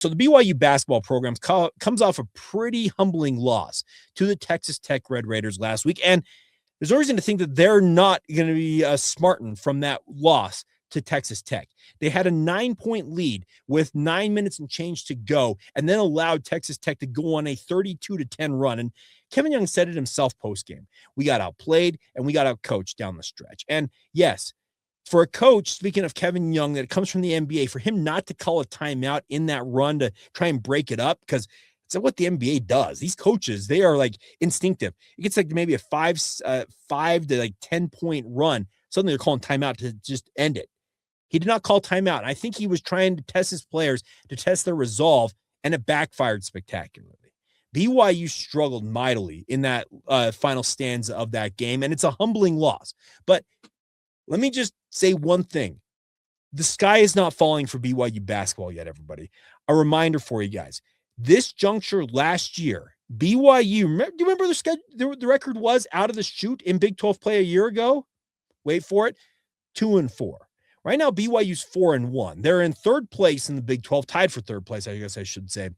So the BYU basketball program comes off a pretty humbling loss to the Texas Tech Red Raiders last week. And there's no reason to think that they're not going to be smartened from that loss to Texas Tech. They had a 9-point lead with 9 minutes and change to go, and then allowed Texas Tech to go on a 32-10 run. And Kevin Young said it himself post-game. We got outplayed and we got outcoached down the stretch. And yes, for a coach, speaking of Kevin Young, that comes from the NBA, for him not to call a timeout in that run to try and break it up, because it's what the NBA does. These coaches, they are like instinctive. It gets like maybe a 5 to like 10-point run. Suddenly they're calling timeout to just end it. He did not call timeout. I think he was trying to test his players, to test their resolve, and it backfired spectacularly. BYU struggled mightily in that final stanza of that game, and it's a humbling loss. But let me just say one thing. The sky is not falling for BYU basketball yet, everybody. A reminder for you guys. This juncture last year, BYU, do you remember the record was out of the chute in Big 12 play a year ago? Wait for it, 2-4. Right now, BYU's 4-1. They're in third place in the Big 12, tied for third place, I guess I should say,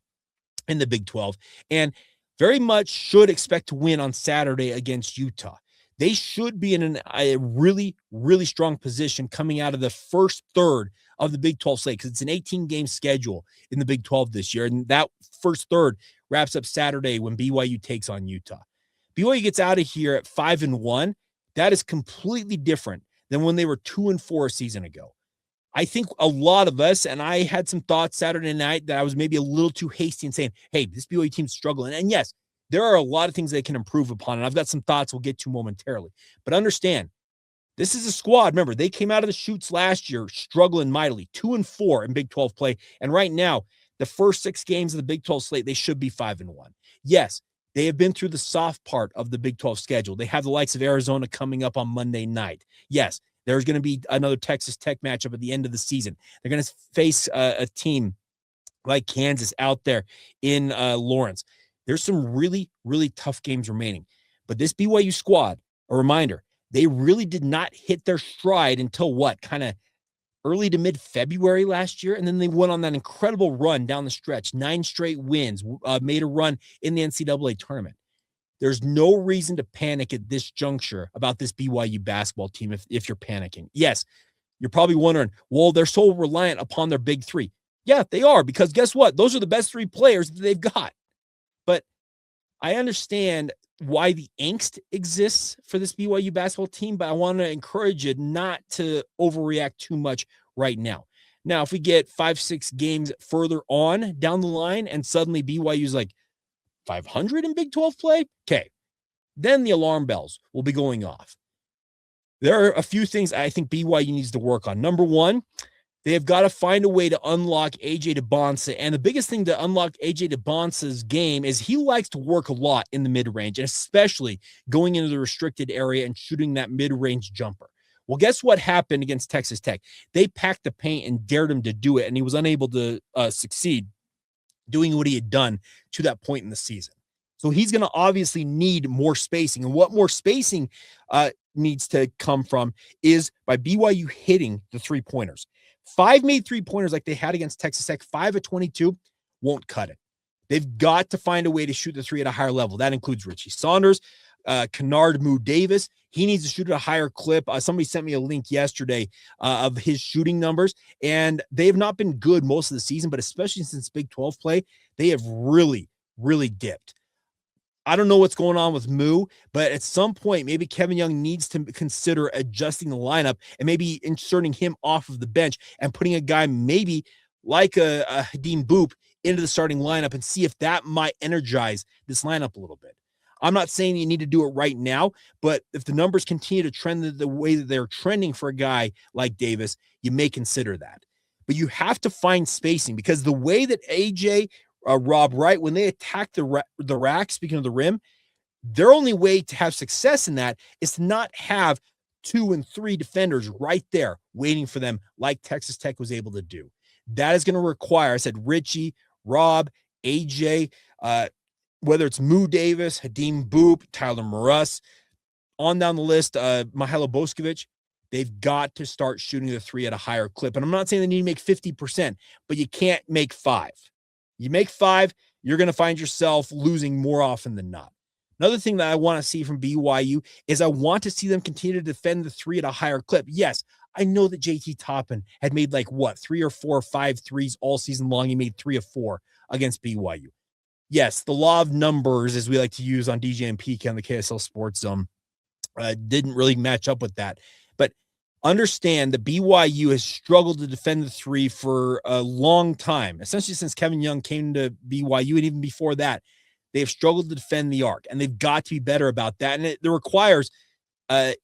in the Big 12, and very much should expect to win on Saturday against Utah. They should be in a really, really strong position coming out of the first third of the Big 12 slate, because it's an 18-game schedule in the Big 12 this year, and that first third wraps up Saturday when BYU takes on Utah. BYU gets out of here at 5-1. That is completely different than when they were 2-4 a season ago. I think a lot of us, and I had some thoughts Saturday night that I was maybe a little too hasty in saying, hey, this BYU team's struggling. And yes, there are a lot of things they can improve upon, and I've got some thoughts we'll get to momentarily. But understand, this is a squad. Remember, they came out of the chutes last year struggling mightily, 2-4 in Big 12 play. And right now, the first 6 games of the Big 12 slate, they should be 5-1. Yes, they have been through the soft part of the Big 12 schedule. They have the likes of Arizona coming up on Monday night. Yes, there's going to be another Texas Tech matchup at the end of the season. They're going to face a team like Kansas out there in Lawrence. There's some really, really tough games remaining. But this BYU squad, a reminder, they really did not hit their stride until kind of early to mid-February last year, and then they went on that incredible run down the stretch, 9 straight wins, made a run in the NCAA tournament. There's no reason to panic at this juncture about this BYU basketball team if you're panicking. Yes, you're probably wondering, well, they're so reliant upon their big 3. Yeah, they are, because guess what? Those are the best 3 players that they've got. But I understand why the angst exists for this BYU basketball team, but I want to encourage you not to overreact too much right now. Now, if we get 5-6 games further on down the line and suddenly BYU's like 500 in Big 12 play, okay, then the alarm bells will be going off. There are a few things I think BYU needs to work on. Number one, they have got to find a way to unlock AJ Dybantsa. And the biggest thing to unlock AJ Dybantsa's game is he likes to work a lot in the mid-range, and especially going into the restricted area and shooting that mid-range jumper. Well, guess what happened against Texas Tech? They packed the paint and dared him to do it, and he was unable to succeed doing what he had done to that point in the season. So he's going to obviously need more spacing. And what more spacing needs to come from is by BYU hitting the 3-pointers. 5 made 3-pointers like they had against Texas Tech, 5 of 22, won't cut it. They've got to find a way to shoot the 3 at a higher level. That includes Richie Saunders, Kennard Moo Davis. He needs to shoot at a higher clip. Somebody sent me a link yesterday of his shooting numbers, and they have not been good most of the season, but especially since Big 12 play, they have really, really dipped. I don't know what's going on with Moo, but at some point, maybe Kevin Young needs to consider adjusting the lineup and maybe inserting him off of the bench and putting a guy maybe like a Hadeem Boop into the starting lineup and see if that might energize this lineup a little bit. I'm not saying you need to do it right now, but if the numbers continue to trend the way that they're trending for a guy like Davis, you may consider that. But you have to find spacing, because the way that AJ, Rob Wright, when they attack the rack, speaking of the rim, their only way to have success in that is to not have 2 and 3 defenders right there waiting for them like Texas Tech was able to do. That is going to require, I said, Richie, Rob, AJ, whether it's Moo Davis, Hadeem Boop, Tyler Morus, on down the list, Mihailo Boskovic, they've got to start shooting the 3 at a higher clip. And I'm not saying they need to make 50%, but you can't make 5. You make 5, you're going to find yourself losing more often than not. Another thing that I want to see from BYU is I want to see them continue to defend the 3 at a higher clip. Yes, I know that JT Toppin had made 3 or 4 or 5 threes all season long. He made 3 of 4 against BYU. Yes, the law of numbers, as we like to use on DJ and PK on the KSL Sports Zone, didn't really match up with that. But understand that BYU has struggled to defend the 3 for a long time, essentially since Kevin Young came to BYU, and even before that, they have struggled to defend the arc, and they've got to be better about that. And it requires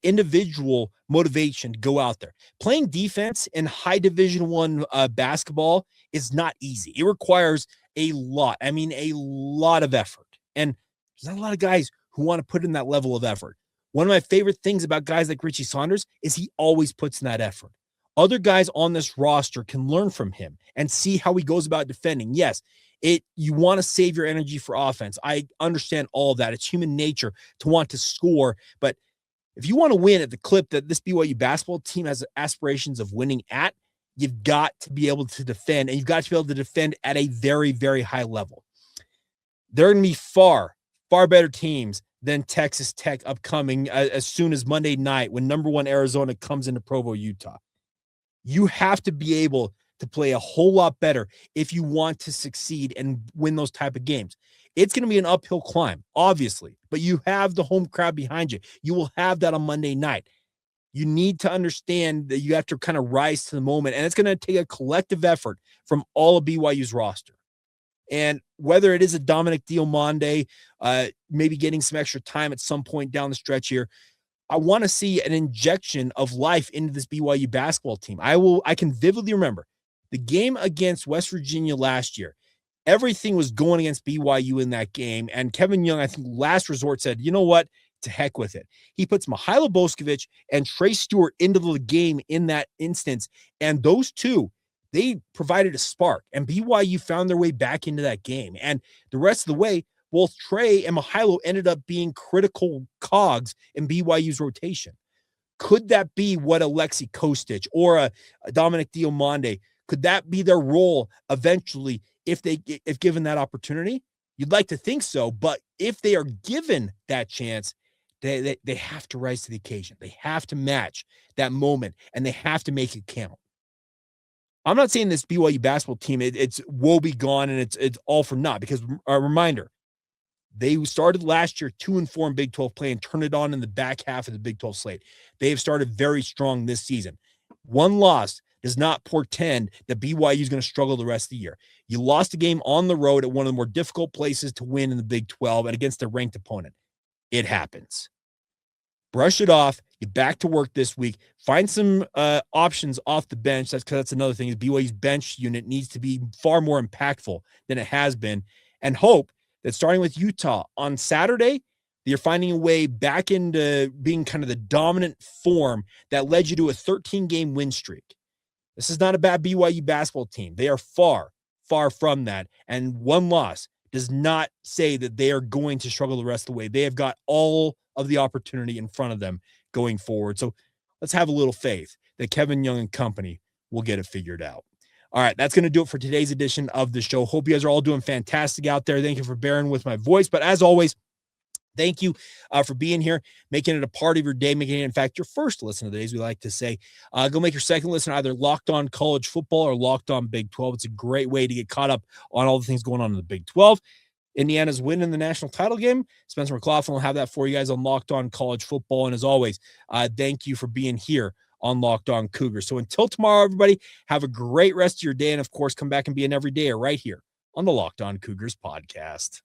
individual motivation to go out there. Playing defense in high Division I basketball is not easy. It requires a lot. I mean, a lot of effort. And there's not a lot of guys who want to put in that level of effort. One of my favorite things about guys like Richie Saunders is he always puts in that effort. Other guys on this roster can learn from him and see how he goes about defending. Yes, you want to save your energy for offense. I understand all of that. It's human nature to want to score, but if you want to win at the clip that this BYU basketball team has aspirations of winning at, you've got to be able to defend, and you've got to be able to defend at a very, very high level. There are going to be far, far better teams than Texas Tech upcoming as soon as Monday night when number 1 Arizona comes into Provo, Utah. You have to be able to play a whole lot better if you want to succeed and win those type of games. It's going to be an uphill climb, obviously, but you have the home crowd behind you. You will have that on Monday night. You need to understand that you have to kind of rise to the moment, and it's going to take a collective effort from all of BYU's roster. And whether it is a Dominic Diomande, maybe getting some extra time at some point down the stretch here, I want to see an injection of life into this BYU basketball team. I can vividly remember the game against West Virginia last year. Everything was going against BYU in that game. And Kevin Young, I think last resort said, you know what? To heck with it. He puts Mihailo Boskovic and Trey Stewart into the game in that instance. And those two, they provided a spark. And BYU found their way back into that game. And the rest of the way, both Trey and Mihailo ended up being critical cogs in BYU's rotation. Could that be what Alexi Kostic or a Dominic Diomande, could that be their role eventually if given that opportunity? You'd like to think so, but if they are given that chance, they have to rise to the occasion. They have to match that moment, and they have to make it count. I'm not saying this BYU basketball team, it's woe be gone and it's all for naught, because a reminder, they started last year 2-4 in Big 12 play and turned it on in the back half of the Big 12 slate. They have started very strong this season. One loss does not portend that BYU is going to struggle the rest of the year. You lost a game on the road at one of the more difficult places to win in the Big 12 and against a ranked opponent. It happens. Brush it off. Get back to work this week. Find some options off the bench. That's another thing. Is BYU's bench unit needs to be far more impactful than it has been, and hope that starting with Utah on Saturday, you're finding a way back into being kind of the dominant form that led you to a 13-game win streak. This is not a bad BYU basketball team. They are far, far from that. And one loss does not say that they are going to struggle the rest of the way. They have got all of the opportunity in front of them going forward. So let's have a little faith that Kevin Young and company will get it figured out. All right, that's going to do it for today's edition of the show. Hope you guys are all doing fantastic out there. Thank you for bearing with my voice. But as always, thank you for being here, making it a part of your day, making it, in fact, your first listen of the day, as we like to say. Go make your second listen either Locked On College Football or Locked On Big 12. It's a great way to get caught up on all the things going on in the Big 12. Indiana's winning the national title game. Spencer McLaughlin will have that for you guys on Locked On College Football. And as always, thank you for being here on Locked On Cougars. So until tomorrow, everybody, have a great rest of your day. And, of course, come back and be an everydayer right here on the Locked On Cougars podcast.